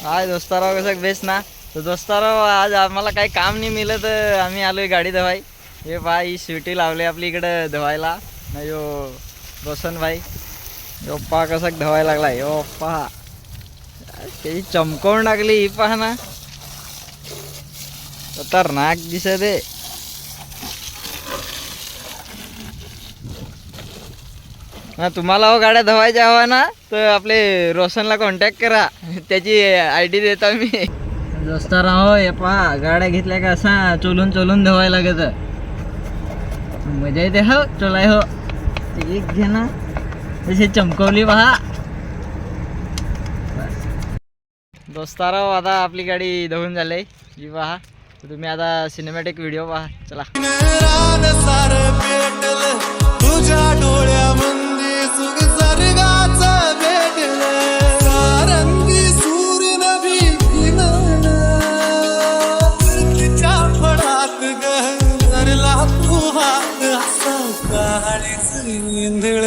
हाय दोस्ताराव, कसं बेस्ट ना. तर दोस्ताराव, आज आम्हाला काही काम नाही मिळलं तर आम्ही आलोय गाडी धवाई. हे पहा, ही स्वीटी लावली आपली इकडं धवायला. नाही यो रोशन भाई, यो पहा कसं धवायला लागला. यो पहा त्याची चमकवून टाकली. ही पहा ना, खतरनाक दिसत आहे. ना तुम्हाला हो गाड्या धवायच्या हवा ना तर आपले रोशनला कॉन्टॅक्ट करा, त्याची ID देतो मी. दोस्ताराव, हे पहा गाड्या घेतल्या का असा चोलून चोलून धवायला लागत. मजा येते हो चोलाय हो. एक घे ना, तशी चमकवली पहा. दोस्ताराव, आता आपली गाडी धुवून झाली ही पहा. तुम्ही आता सिनेमॅटिक व्हिडिओ पहा. चला. तुझ्या डोळ्यामध्ये सुख सर्गाचं भेटलं, सारंगी सूर्य नभी तिच्या फडात गरला तू हात असा काळीच इंधळ.